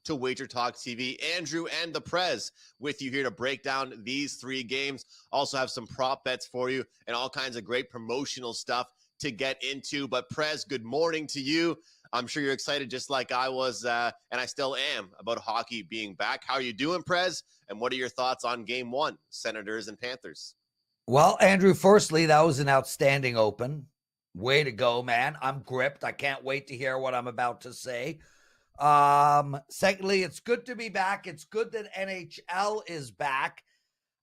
to WagerTalk TV. Andrew and the Prez with you here to break down these 3 games. Also have some prop bets for you and all kinds of great promotional stuff to get into. But Prez, good morning to you. I'm sure you're excited just like I was, and I still am, about hockey being back. How are you doing, Prez? And what are your thoughts on Game 1, Senators and Panthers? Well, Andrew, firstly, that was an outstanding open. Way to go, man. I'm gripped. I can't wait to hear what I'm about to say. Secondly, it's good to be back. It's good that NHL is back.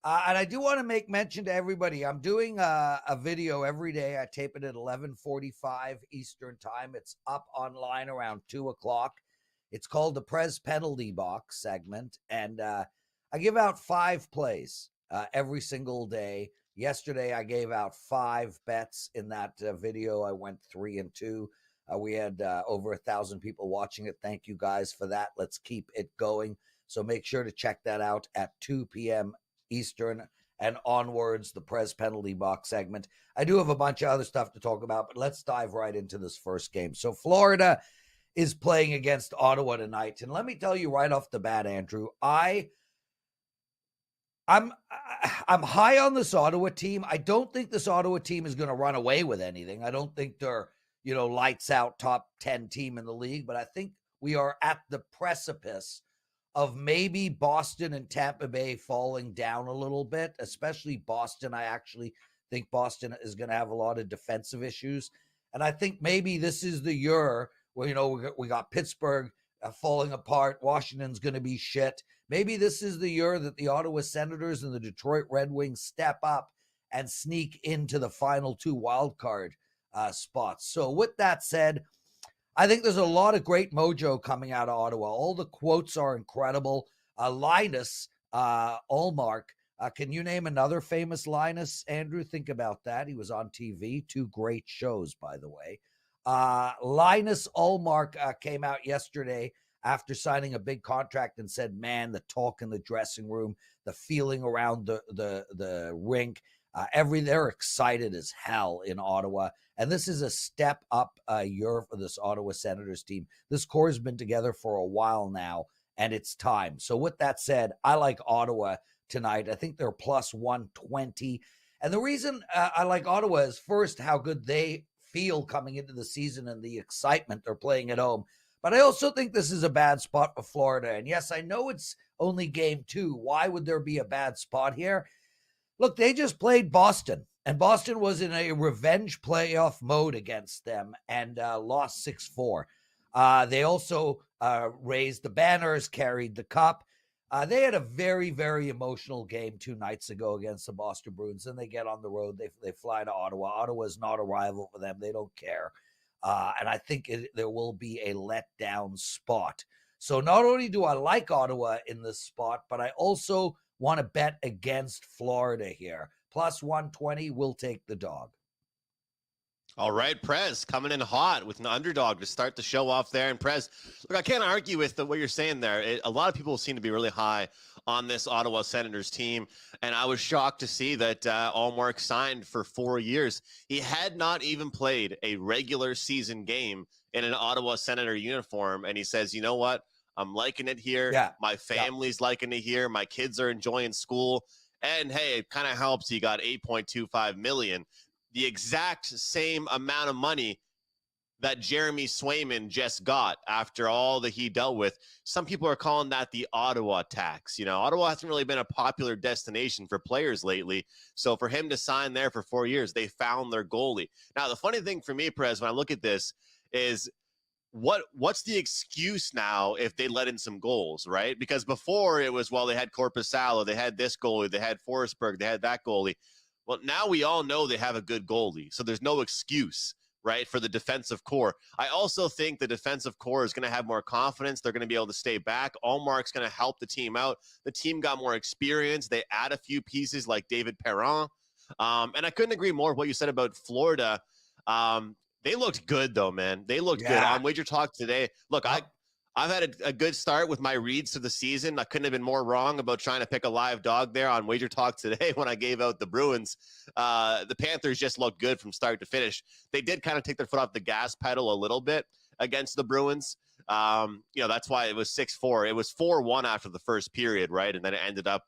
And I do want to make mention to everybody, I'm doing a video every day. I tape it at 11:45 Eastern time. It's up online around 2 o'clock. It's called the Prez Penalty Box segment. And I give out 5 plays every single day. Yesterday, I gave out 5 bets in that video. I went 3 and 2. We had over 1,000 people watching it. Thank you guys for that. Let's keep it going. So make sure to check that out at 2 p.m. Eastern and onwards, the Prez Penalty Box segment. I do have a bunch of other stuff to talk about, but let's dive right into this first game. So Florida is playing against Ottawa tonight. And let me tell you right off the bat, Andrew, I'm high on this Ottawa team. I don't think this Ottawa team is going to run away with anything. I don't think they're, lights out top 10 team in the league, but I think we are at the precipice of maybe Boston and Tampa Bay falling down a little bit, especially Boston. I actually think Boston is going to have a lot of defensive issues. And I think maybe this is the year where, we got Pittsburgh falling apart. Washington's going to be shit. Maybe this is the year that the Ottawa Senators and the Detroit Red Wings step up and sneak into the final 2 wildcard spots. So with that said, I think there's a lot of great mojo coming out of Ottawa. All the quotes are incredible. Linus Ullmark. Can you name another famous Linus, Andrew? Think about that. He was on TV. 2 great shows, by the way. Linus Ullmark came out yesterday after signing a big contract and said, man, the talk in the dressing room, the feeling around the rink, they're excited as hell in Ottawa. And this is a step up year for this Ottawa Senators team. This core has been together for a while now, and it's time. So with that said, I like Ottawa tonight. I think they're plus 120. And the reason I like Ottawa is first how good they feel coming into the season and the excitement they're playing at home. But I also think this is a bad spot for Florida. And yes, I know it's only game 2. Why would there be a bad spot here? Look, they just played Boston, and Boston was in a revenge playoff mode against them and lost 6-4. They also raised the banners, carried the cup. They had a very, very emotional game 2 nights ago against the Boston Bruins. Then they get on the road. They fly to Ottawa. Ottawa is not a rival for them. They don't care. And I think there will be a letdown spot. So not only do I like Ottawa in this spot, but I also want to bet against Florida here. Plus 120, we'll take the dog. All right, Prez coming in hot with an underdog to start the show off there. And Prez, look, I can't argue with what you're saying there. A lot of people seem to be really high on this Ottawa Senators team, and I was shocked to see that Ullmark signed for 4 years. He had not even played a regular season game in an Ottawa Senator uniform, and he says, you know what? I'm liking it here. Yeah. My family's liking it here. My kids are enjoying school. And, hey, it kind of helps. He got $8.25 million. The exact same amount of money that Jeremy Swayman just got after all that he dealt with. Some people are calling that the Ottawa tax. Ottawa hasn't really been a popular destination for players lately. So for him to sign there for 4 years, they found their goalie. Now, the funny thing for me, Prez, when I look at this is what's the excuse now if they let in some goals, right? Because before it was, well, they had Korpisalo, they had this goalie, they had Forsberg, they had that goalie. Well, now we all know they have a good goalie, so there's no excuse, right, for the defensive core. I also think the defensive core is going to have more confidence. They're going to be able to stay back. Ullmark's going to help the team out. The team got more experience. They add a few pieces like David Perron. And I couldn't agree more with what you said about Florida. They looked good, though, man. They looked good. On WagerTalk today, look, I've had a good start with my reads to the season. I couldn't have been more wrong about trying to pick a live dog there on WagerTalk today when I gave out the Bruins. The Panthers just looked good from start to finish. They did kind of take their foot off the gas pedal a little bit against the Bruins. That's why it was 6-4. It was 4-1 after the first period, right? And then it ended up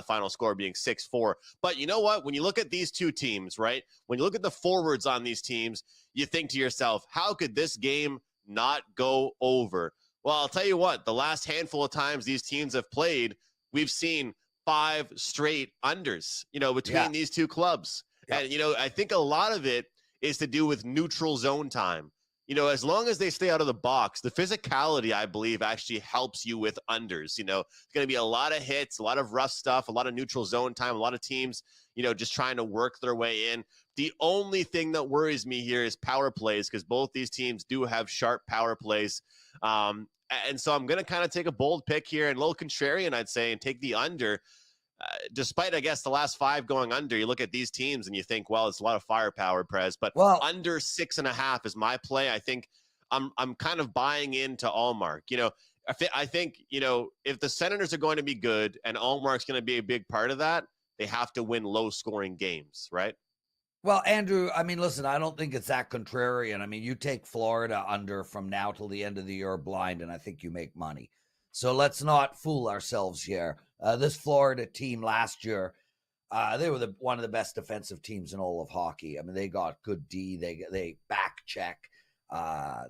final score being 6-4. But you know what? When you look at these two teams, right? When you look at the forwards on these teams, you think to yourself, how could this game not go over? Well, I'll tell you what, the last handful of times these teams have played, we've seen 5 straight unders, between these two clubs. Yep. And, I think a lot of it is to do with neutral zone time. As long as they stay out of the box, the physicality, I believe, actually helps you with unders. It's going to be a lot of hits, a lot of rough stuff, a lot of neutral zone time, a lot of teams, just trying to work their way in. The only thing that worries me here is power plays, because both these teams do have sharp power plays. And so I'm going to kind of take a bold pick here and a little contrarian, I'd say, and take the under. Despite, I guess, the last 5 going under, you look at these teams and you think, well, it's a lot of firepower, Prez. But under 6.5 is my play. I think I'm kind of buying into Allmark. I think, if the Senators are going to be good and Allmark's going to be a big part of that, they have to win low-scoring games, right? Well, Andrew, I mean, listen, I don't think it's that contrarian. I mean, you take Florida under from now till the end of the year blind, and I think you make money. So let's not fool ourselves here. This Florida team last year, they were one of the best defensive teams in all of hockey. I mean, they got good D. They back check.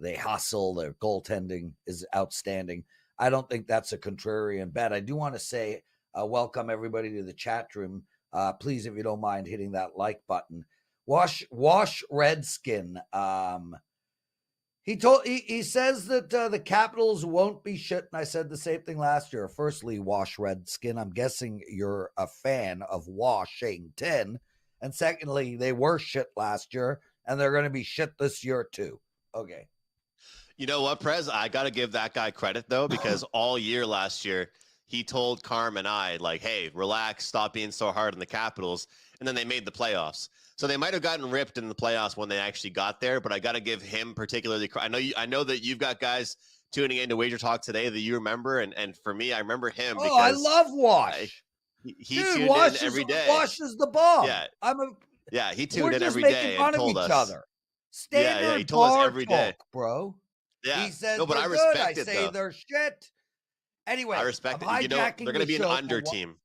They hustle. Their goaltending is outstanding. I don't think that's a contrarian bet. I do want to say welcome everybody to the chat room. Please, if you don't mind, hitting that like button. Wash Redskin. He says that the Capitals won't be shit, and I said the same thing last year. Firstly, Wash Redskin, I'm guessing you're a fan of Washington. And secondly, they were shit last year, and they're going to be shit this year too. Okay. You know what, Prez? I got to give that guy credit, though, because all year last year, he told Carm and I, like, hey, relax, stop being so hard on the Capitals. And then they made the playoffs. So they might have gotten ripped in the playoffs when they actually got there, but I got to give him particularly. I know that you've got guys tuning into WagerTalk today that you remember, and for me, I remember him because I love Wash. He tuned in every day. Wash is the bomb. Yeah, he tuned in every day and told us. Other. Standard he told us every day, bro. Yeah, he says no, but I respect it. I say they're shit. Anyway, I respect it. They're going to be an under team.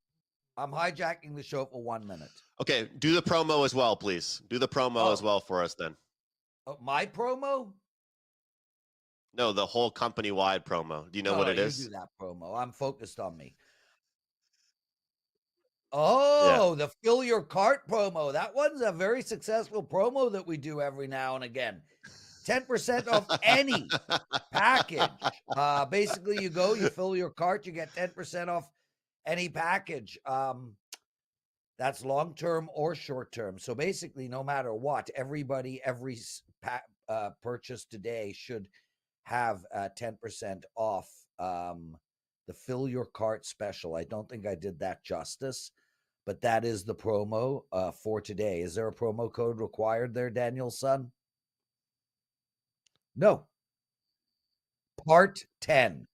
I'm hijacking the show for 1 minute. Okay, do the promo as well, please. Do the promo as well for us then. My promo? No, the whole company-wide promo. Do you know what it is? You do that promo. I'm focused on me. Oh, the Fill Your Cart promo. That one's a very successful promo that we do every now and again. 10% off any package. Basically, you fill your cart, you get 10% off any package. That's long-term or short-term. So basically, no matter what, every purchase today should have 10% off the Fill Your Cart special. I don't think I did that justice, but that is the promo for today. Is there a promo code required there, Daniel's son? No. Part 10.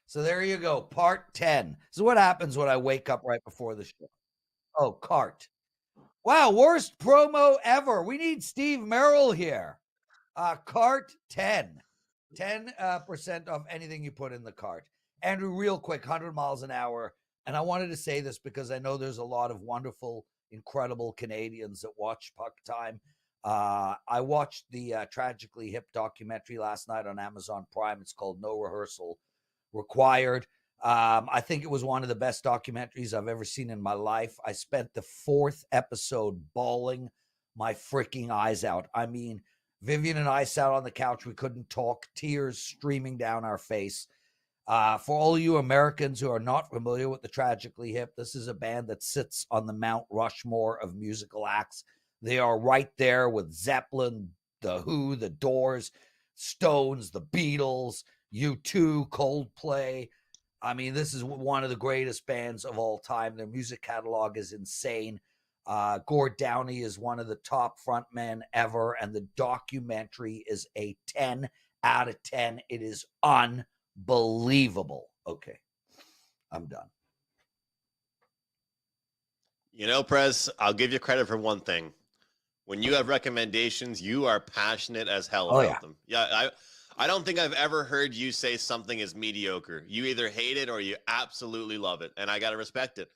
So there you go. Part 10. So what happens when I wake up right before the show? Oh, cart. Wow, worst promo ever. We need Steve Merrill here. Cart 10. 10% off anything you put in the cart. Andrew, real quick, 100 miles an hour. And I wanted to say this because I know there's a lot of wonderful, incredible Canadians that watch PuckTime. I watched the Tragically Hip documentary last night on Amazon Prime. It's called No Rehearsal Required. I think it was one of the best documentaries I've ever seen in my life. I spent the 4th episode bawling my freaking eyes out. I mean, Vivian and I sat on the couch. We couldn't talk, tears streaming down our face. For all you Americans who are not familiar with the Tragically Hip, this is a band that sits on the Mount Rushmore of musical acts. They are right there with Zeppelin, The Who, The Doors, Stones, The Beatles, U2, Coldplay. I mean, this is one of the greatest bands of all time. Their music catalog is insane. Gord Downey is one of the top frontmen ever, and the documentary is a 10 out of 10. It is unbelievable. Okay, I'm done. Prez, I'll give you credit for one thing. When you have recommendations, you are passionate as hell about them. Yeah, I don't think I've ever heard you say something is mediocre. You either hate it or you absolutely love it, and I got to respect it.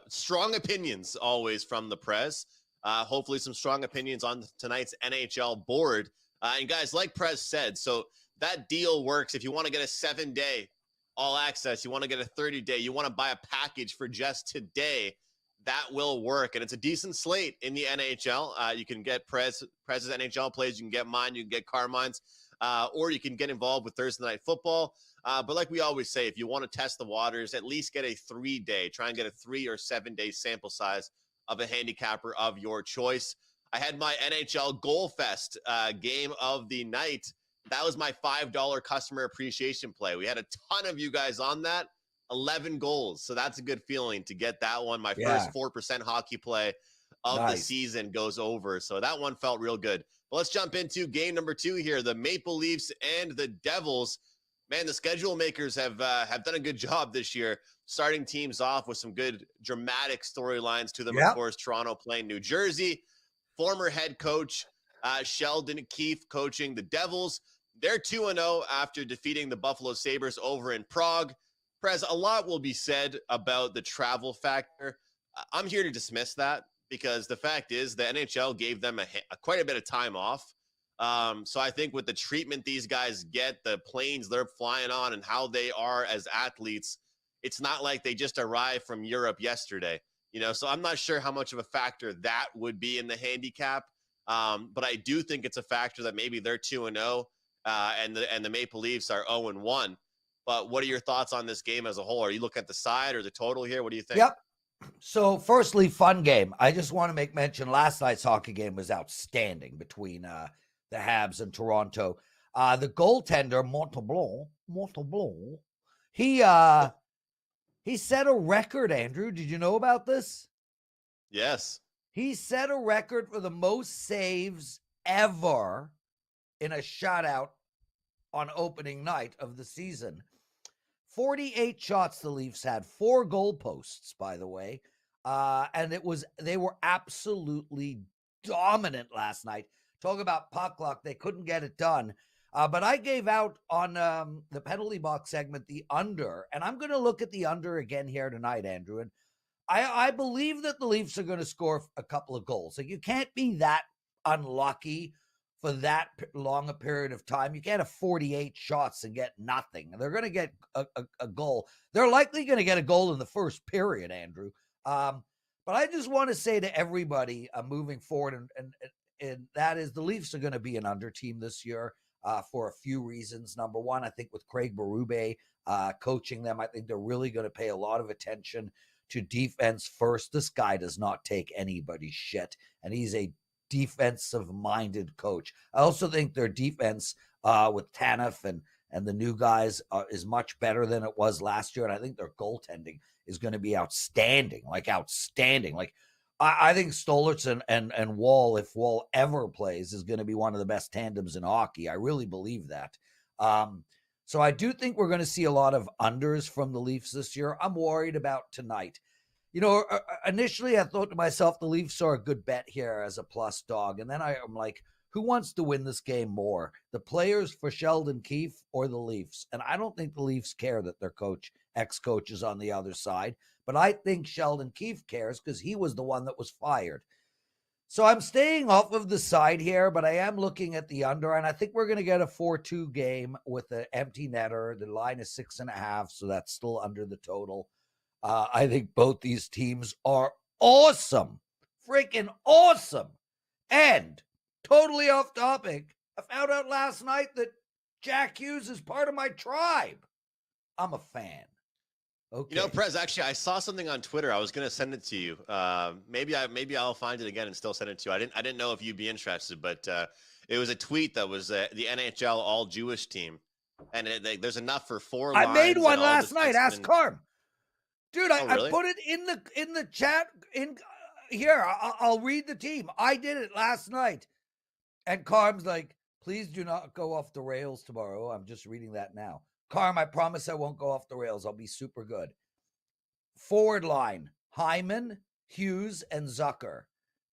Strong opinions always from the Prez. Hopefully some strong opinions on tonight's NHL board. And guys, like Prez said, so that deal works if you want to get a 7-day all access, you want to get a 30-day, you want to buy a package for just today, that will work. And it's a decent slate in the NHL. You can get Prez's NHL plays, you can get mine, you can get Carmine's, or you can get involved with Thursday Night Football. But like we always say, if you want to test the waters, at least get a 3-day, try and get a 3 or 7-day sample size of a handicapper of your choice. I had my NHL Goal Fest game of the night. That was my $5 customer appreciation play. We had a ton of you guys on that, 11 goals. So that's a good feeling to get that one. My first 4% hockey play of the season goes over. So that one felt real good. But let's jump into game number 2 here. The Maple Leafs and the Devils. Man, the schedule makers have done a good job this year, starting teams off with some good dramatic storylines to them. Of course, Toronto playing New Jersey. Former head coach Sheldon Keefe coaching the Devils. They're 2-0 after defeating the Buffalo Sabres over in Prague. Prez, a lot will be said about the travel factor. I'm here to dismiss that because the fact is the NHL gave them quite a bit of time off. So I think with the treatment these guys get, the planes they're flying on and how they are as athletes, it's not like they just arrived from Europe yesterday, so I'm not sure how much of a factor that would be in the handicap. But I do think it's a factor that maybe they're 2-0 and the Maple Leafs are 0-1. But what are your thoughts on this game as a whole? Are you looking at the side or the total here? What do you think? Yep. So firstly, fun game. I just want to make mention last night's hockey game was outstanding between the Habs and Toronto. The goaltender, Montalban, he set a record, Andrew. Did you know about this? Yes. He set a record for the most saves ever in a shutout on opening night of the season. 48 shots the Leafs had, 4 goalposts, by the way. And they were absolutely dominant last night. Talk about puck luck. They couldn't get it done. But I gave out on the penalty box segment the under, and I'm going to look at the under again here tonight, Andrew. And I believe that the Leafs are going to score a couple of goals. Like, you can't be that unlucky for that long a period of time. You can't have 48 shots and get nothing. They're going to get a goal. They're likely going to get a goal in the first period, Andrew. But I just want to say to everybody moving forward, and that is the Leafs are going to be an under team this year for a few reasons. Number one, I think with Craig Berube coaching them, I think they're really going to pay a lot of attention to defense first. This guy does not take anybody's shit, and he's a defensive-minded coach. I also think their defense with Tanev and the new guys is much better than it was last year, and I think their goaltending is going to be outstanding. Like, I think Stolarz and Wall, if Wall ever plays, is going to be one of the best tandems in hockey. I really believe that. So I do think we're going to see a lot of unders from the Leafs this year. I'm worried about tonight. Initially I thought to myself, the Leafs are a good bet here as a plus dog. And then I'm like, who wants to win this game more? The players for Sheldon Keefe or the Leafs? And I don't think the Leafs care that their ex-coach is on the other side. But I think Sheldon Keefe cares because he was the one that was fired. So I'm staying off of the side here, but I am looking at the under, and I think we're going to get a 4-2 game with an empty netter. The line is 6.5, so that's still under the total. I think both these teams are awesome, freaking awesome. And totally off topic, I found out last night that Jack Hughes is part of my tribe. I'm a fan. Okay. Prez, actually, I saw something on Twitter. I was going to send it to you. Maybe I'll find it again and still send it to you. I didn't know if you'd be interested, but it was a tweet that was the NHL all Jewish team, and there's enough for 4 lines. I made one last night. Ask Carm, dude. Really? I put it in the chat. In here, I'll read the team. I did it last night, and Carm's like, "Please do not go off the rails tomorrow." I'm just reading that now. Carm, I promise I won't go off the rails. I'll be super good. Forward line, Hyman, Hughes, and Zucker.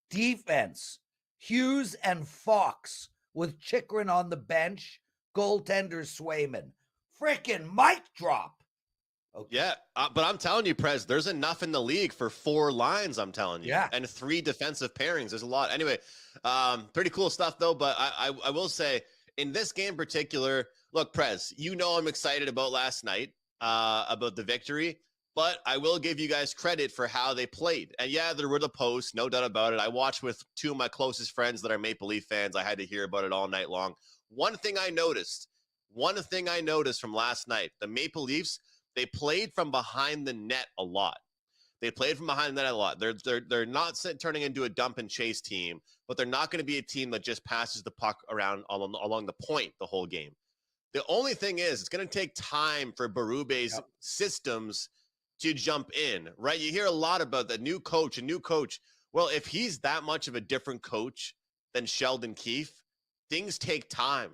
Defense, Hughes and Fox with Chikrin on the bench goaltender Swayman. Freaking mic drop. Okay. Yeah, but I'm telling you, Prez, there's enough in the league for 4 lines, I'm telling you. Yeah. And 3 defensive pairings. There's a lot. Anyway, pretty cool stuff, though. But I will say, in this game in particular, look, Prez, I'm excited about last night, about the victory. But I will give you guys credit for how they played. And yeah, there were the posts, no doubt about it. I watched with 2 of my closest friends that are Maple Leaf fans. I had to hear about it all night long. One thing I noticed from last night, the Maple Leafs, they played from behind the net a lot. They're not turning into a dump and chase team, but they're not going to be a team that just passes the puck around along the point the whole game. The only thing is, it's going to take time for Berube's systems to jump in, right? You hear a lot about the new coach. Well, if he's that much of a different coach than Sheldon Keefe, things take time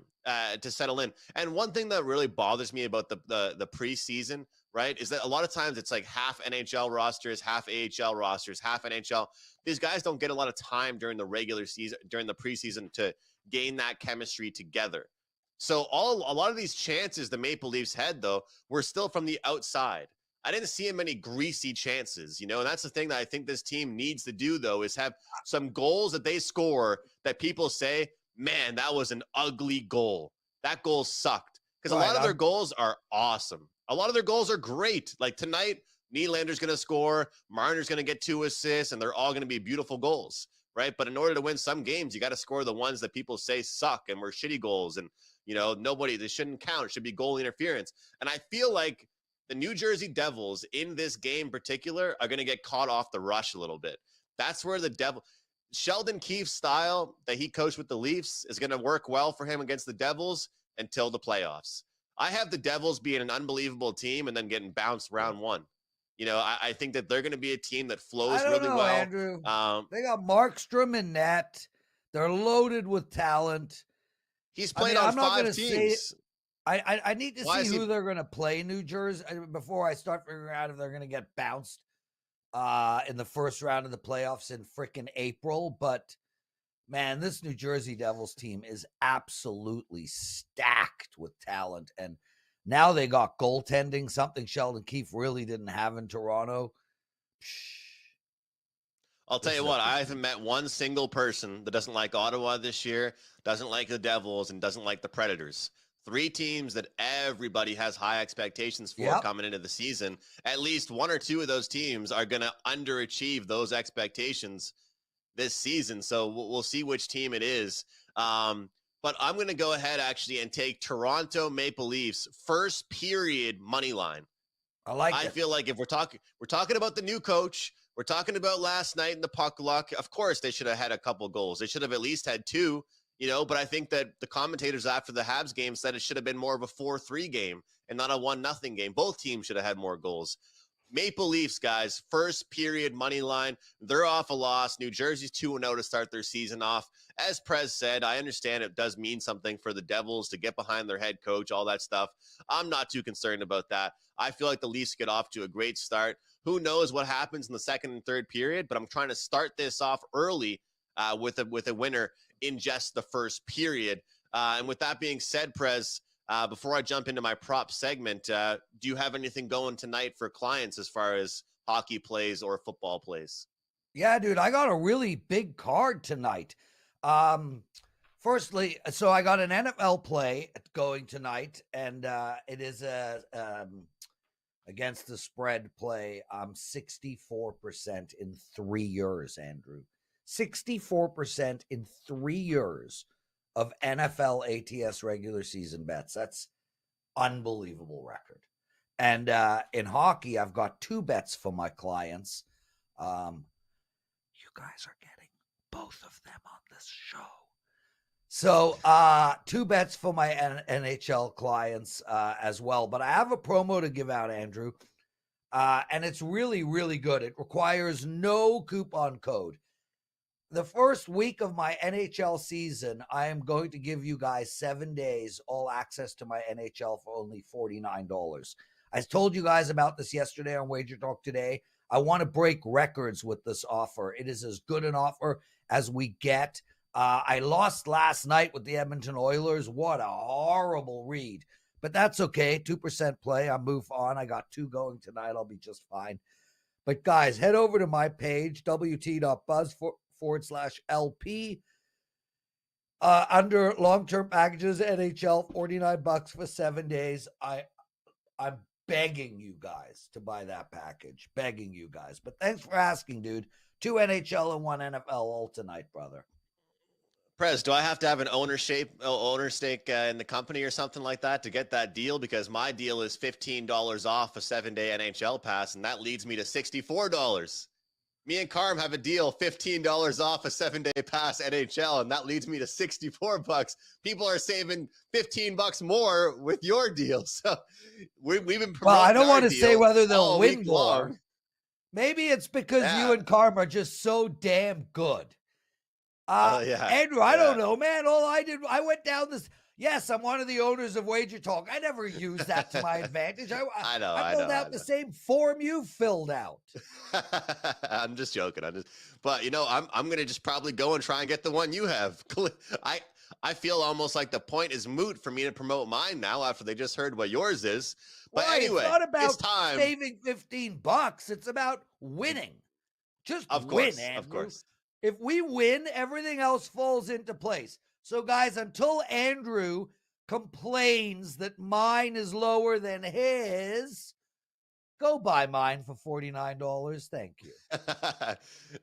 to settle in. And one thing that really bothers me about the preseason, right, is that a lot of times it's like half NHL rosters, half AHL rosters, half NHL. These guys don't get a lot of time during the regular season, during the preseason, to gain that chemistry together. So a lot of these chances the Maple Leafs had, though, were still from the outside. I didn't see many greasy chances, and that's the thing that I think this team needs to do, though, is have some goals that they score that people say, man, that was an ugly goal. That goal sucked. Because a lot of their goals are awesome. A lot of their goals are great. Like tonight, Nylander's going to score, Marner's going to get 2 assists, and they're all going to be beautiful goals, right? But in order to win some games, you got to score the ones that people say suck and were shitty goals. And, they shouldn't count. It should be goal interference. And I feel like the New Jersey Devils in this game in particular are going to get caught off the rush a little bit. That's where Sheldon Keefe's style that he coached with the Leafs is going to work well for him against the Devils until the playoffs. I have the Devils being an unbelievable team and then getting bounced round 1. I think that they're going to be a team that flows really well. Andrew. They got Markstrom in net. They're loaded with talent. He's played on 5 teams. I need to see who they're going to play New Jersey before I start figuring out if they're going to get bounced in the first round of the playoffs in frickin' April. But man, this New Jersey Devils team is absolutely stacked with talent. And now they got goaltending, something Sheldon Keefe really didn't have in Toronto. I'll tell you what, I haven't met one single person that doesn't like Ottawa this year, doesn't like the Devils, and doesn't like the Predators. 3 teams that everybody has high expectations for coming into the season. At least 1 or 2 of those teams are going to underachieve those expectations this season. So we'll see which team it is. But I'm going to go ahead actually and take Toronto Maple Leafs first period money line. I feel like if we're talking about the new coach, we're talking about last night in the puck luck. Of course, they should have had a couple goals. They should have at least had 2. But I think that the commentators after the Habs game said it should have been more of a 4-3 game and not a 1-0 game. Both teams should have had more goals. Maple Leafs, guys, first period money line. They're off a loss. New Jersey's 2-0 to start their season off. As Prez said, I understand it does mean something for the Devils to get behind their head coach, all that stuff. I'm not too concerned about that. I feel like the Leafs get off to a great start. Who knows what happens in the second and third period, but I'm trying to start this off early with a winner in just the first period. And with that being said, Prez, before I jump into my prop segment, do you have anything going tonight for clients as far as hockey plays or football plays? Yeah, dude, I got a really big card tonight. Firstly, so I got an NFL play going tonight, and it is a against the spread play. 64% in 3 years, Andrew. 64% in 3 years of NFL ATS regular season bets. That's unbelievable record. And in hockey, I've got 2 bets for my clients. You guys are getting both of them on this show. So 2 bets for my NHL clients as well. But I have a promo to give out, Andrew. And it's really, really good. It requires no coupon code. The first week of my NHL season, I am going to give you guys 7 days all access to my NHL for only $49. I told you guys about this yesterday on WagerTalk today. I want to break records with this offer. It is as good an offer as we get. I lost last night with the Edmonton Oilers. What a horrible read. But that's okay. 2% play. I move on. I got 2 going tonight. I'll be just fine. But guys, head over to my page, wt.buzz/LP. Under long-term packages, NHL, $49 for 7 days. I'm begging you guys to buy that package. Begging you guys. But thanks for asking, dude. 2 NHL and 1 NFL all tonight, brother. Prez, do I have to have an owner stake in the company or something like that to get that deal? Because my deal is $15 off a 7-day NHL pass, and that leads me to $64. Me and Carm have a deal, $15 off a 7-day pass NHL, and that leads me to $64. People are saving $15 more with your deal. So we've been promoting. Well, I don't want to say whether they'll all win week more. long. Maybe it's because you and Carm are just so damn good. Andrew, I don't know, man. All I did, I went down this. Yes, I'm one of the owners of WagerTalk. I never use that to my advantage. I filled out the same form you filled out. I'm just joking. But I'm gonna just probably go and try and get the one you have. I feel almost like the point is moot for me to promote mine now after they just heard what yours is. But anyway, it's not about time. saving $15. It's about winning. Just win, Andrew. Of course. If we win, everything else falls into place. So, guys, until Andrew complains that mine is lower than his, go buy mine for $49. Thank you.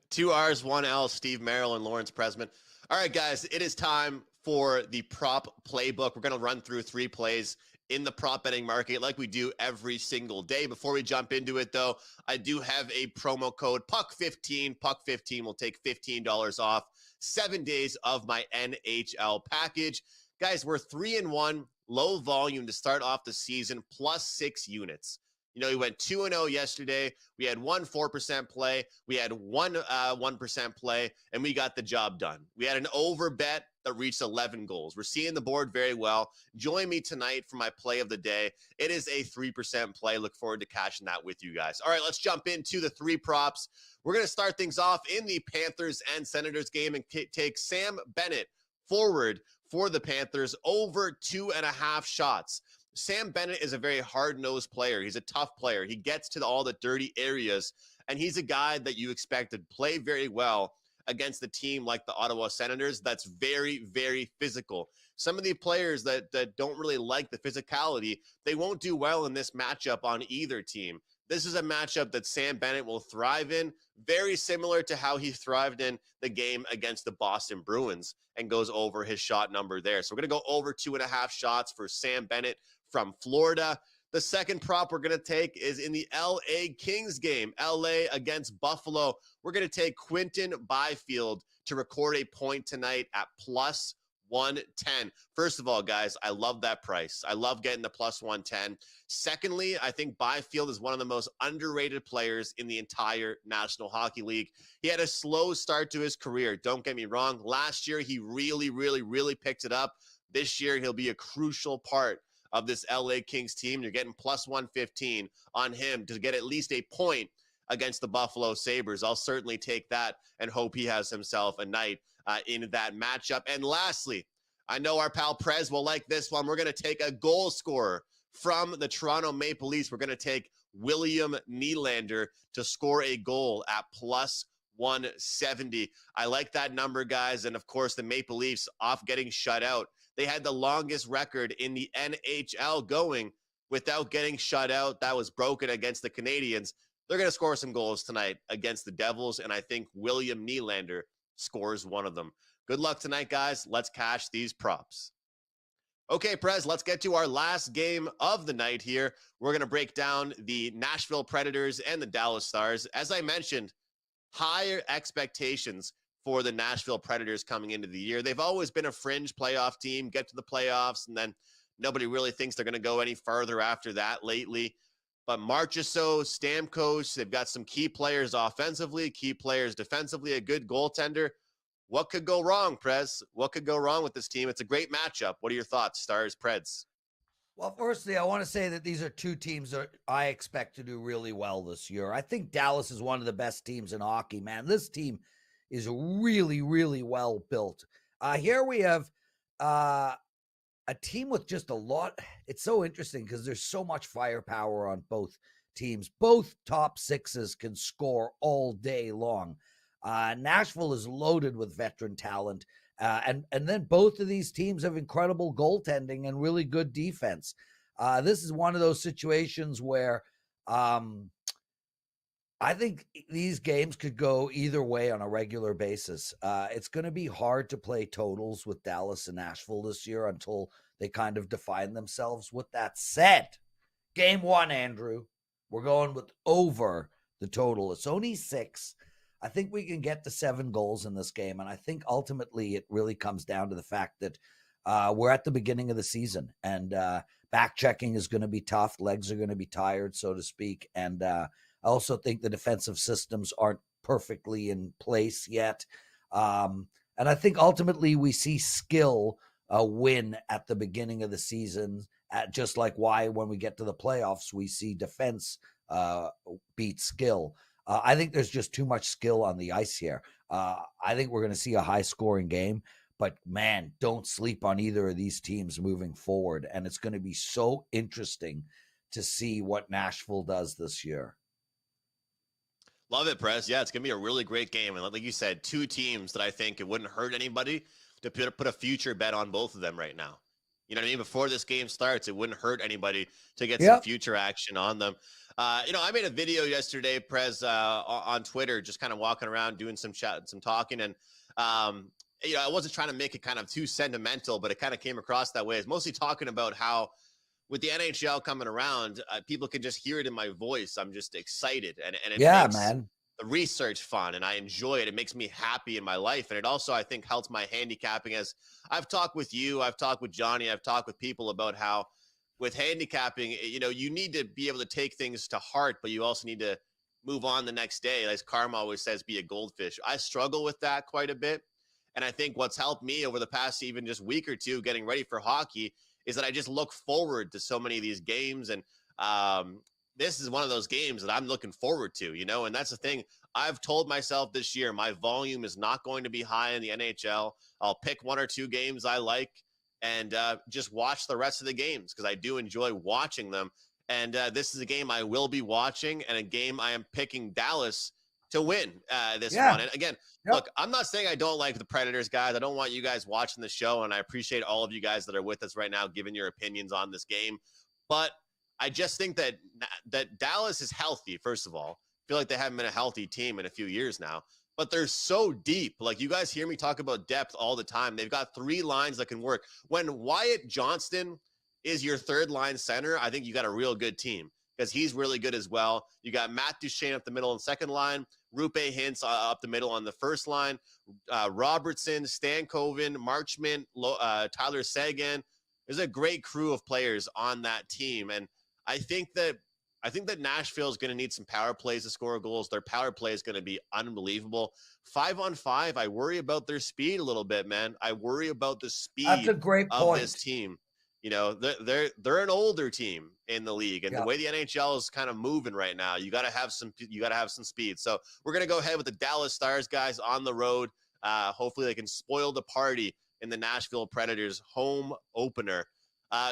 2 R's, 1 L, Steve Merrill and Lawrence Presman. All right, guys, it is time for the prop playbook. We're going to run through 3 plays in the prop betting market like we do every single day. Before we jump into it, though, I do have a promo code PUCK15. PUCK15 will take $15 off 7 days of my NHL package. Guys, we're 3-1, low volume to start off the season, plus 6 units. We went 2-0 yesterday. We had 1 4% play. We had 1 1% play, and we got the job done. We had an over bet that reached 11 goals. We're seeing the board very well. Join me tonight for my play of the day. It is a 3% play. Look forward to cashing that with you guys. All right, let's jump into the 3 props. We're going to start things off in the Panthers and Senators game and take Sam Bennett forward for the Panthers over 2.5 shots. Sam Bennett is a very hard-nosed player. He's a tough player. He gets to all the dirty areas, and he's a guy that you expect to play very well against a team like the Ottawa Senators that's very, very physical. Some of the players that don't really like the physicality, they won't do well in this matchup on either team. This is a matchup that Sam Bennett will thrive in, very similar to how he thrived in the game against the Boston Bruins and goes over his shot number there. So we're going to go over 2.5 shots for Sam Bennett from Florida. The second prop we're going to take is in the LA Kings game, LA against Buffalo. We're going to take Quinton Byfield to record a point tonight at plus 110. First of all, guys, I love that price. I love getting the plus 110. Secondly, I think Byfield is one of the most underrated players in the entire National Hockey League. He had a slow start to his career. Don't get me wrong. Last year, he really, really, really picked it up. This year, he'll be a crucial part of this LA Kings team. You're getting plus 115 on him to get at least a point against the Buffalo Sabres. I'll certainly take that and hope he has himself a night in that matchup. And lastly, I know our pal Prez will like this one. We're going to take a goal scorer from the Toronto Maple Leafs. We're going to take William Nylander to score a goal at plus 170. I like that number, guys. And of course, the Maple Leafs off getting shut out. They had the longest record in the NHL going without getting shut out. That was broken against the Canadiens. They're going to score some goals tonight against the Devils, and I think William Nylander scores one of them. Good luck tonight, guys. Let's cash these props. Okay, Prez, let's get to our last game of the night here. We're going to break down the Nashville Predators and the Dallas Stars. As I mentioned, higher expectations for the Nashville Predators coming into the year. They've always been a fringe playoff team, get to the playoffs, and then nobody really thinks they're going to go any further after that lately. But Marchessault, Stamkos, they've got some key players offensively, key players defensively, a good goaltender. What could go wrong, Prez? What could go wrong with this team? It's a great matchup. What are your thoughts, Stars, Preds? Well, firstly, I want to say that these are 2 teams that I expect to do really well this year. I think Dallas is one of the best teams in hockey, man. This team is really, really well built. Here we have a team with just a lot. It's so interesting because there's so much firepower on both teams. Both top sixes can score all day long. Nashville is loaded with veteran talent. And then both of these teams have incredible goaltending and really good defense. This is one of those situations where I think these games could go either way on a regular basis. It's going to be hard to play totals with Dallas and Nashville this year until they kind of define themselves. With that said, game one, Andrew, we're going with over the total. It's only 6. I think we can get to 7 goals in this game. And I think ultimately it really comes down to the fact that we're at the beginning of the season, and back checking is going to be tough. Legs are going to be tired, so to speak. And I also think the defensive systems aren't perfectly in place yet. And I think ultimately we see skill win at the beginning of the season, just like why when we get to the playoffs, we see defense beat skill. I think there's just too much skill on the ice here. I think we're going to see a high-scoring game. But, man, don't sleep on either of these teams moving forward. And it's going to be so interesting to see what Nashville does this year. Love it, Prez. Yeah, it's going to be a really great game. And like you said, 2 teams that I think it wouldn't hurt anybody to put a future bet on both of them right now. You know what I mean? Before this game starts, it wouldn't hurt anybody to get some future action on them. I made a video yesterday, Prez, on Twitter, just kind of walking around, doing some chat, some talking. And, I wasn't trying to make it kind of too sentimental, but it kind of came across that way. It's mostly talking about how with the NHL coming around, people can just hear it in my voice. I'm just excited. And it makes the research fun, and I enjoy it. It makes me happy in my life. And it also, I think, helps my handicapping. As I've talked with you, I've talked with Johnny, I've talked with people about how with handicapping, you need to be able to take things to heart, but you also need to move on the next day. As Karma always says, be a goldfish. I struggle with that quite a bit. And I think what's helped me over the past even just week or two getting ready for hockey is that I just look forward to so many of these games. And this is one of those games that I'm looking forward to, and that's the thing. I've told myself this year, my volume is not going to be high in the NHL. I'll pick 1 or 2 games I like and just watch the rest of the games because I do enjoy watching them. And this is a game I will be watching and a game I am picking Dallas to win this one. And again, look, I'm not saying I don't like the Predators, guys. I don't want you guys watching the show, and I appreciate all of you guys that are with us right now giving your opinions on this game. But I just think that Dallas is healthy, first of all. I feel like they haven't been a healthy team in a few years now. But they're so deep. Like, you guys hear me talk about depth all the time. They've got 3 lines that can work. When Wyatt Johnston is your 3rd-line center, I think you got a real good team because he's really good as well. You got Matt Duchene up the middle on 2nd line. Rupe Hintz up the middle on the 1st line, Robertson, Stankoven, Marchment, Tyler Seguin. There's a great crew of players on that team, and I think that Nashville is going to need some power plays to score goals. Their power play is going to be unbelievable. 5-on-5, I worry about their speed a little bit, man. I worry about the speed That's a great of point. this team. They're an older team in the league, and the way the NHL is kind of moving right now, you got to have some speed. So we're gonna go ahead with the Dallas Stars guys on the road. Hopefully they can spoil the party in the Nashville Predators home opener.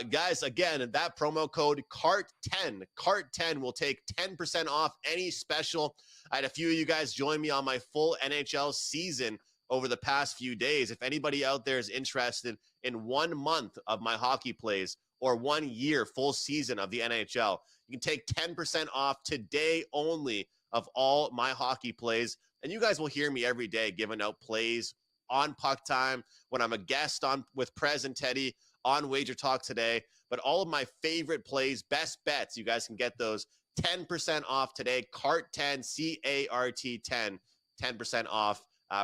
Guys, again, that promo code CART10 will take 10% off any special. I had a few of you guys join me on my full NHL season over the past few days. If anybody out there is interested in 1 month of my hockey plays or 1 year full season of the NHL, you can take 10% off today only of all my hockey plays. And you guys will hear me every day giving out plays on PuckTime when I'm a guest on with Prez and Teddy on WagerTalk today. But all of my favorite plays, best bets, you guys can get those 10% off today. CART10, CART10, 10% off.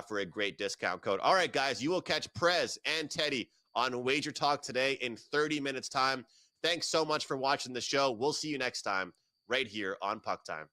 For a great discount code. All right, guys, you will catch Prez and Teddy on WagerTalk today in 30 minutes time. Thanks so much for watching the show. We'll see you next time right here on PuckTime.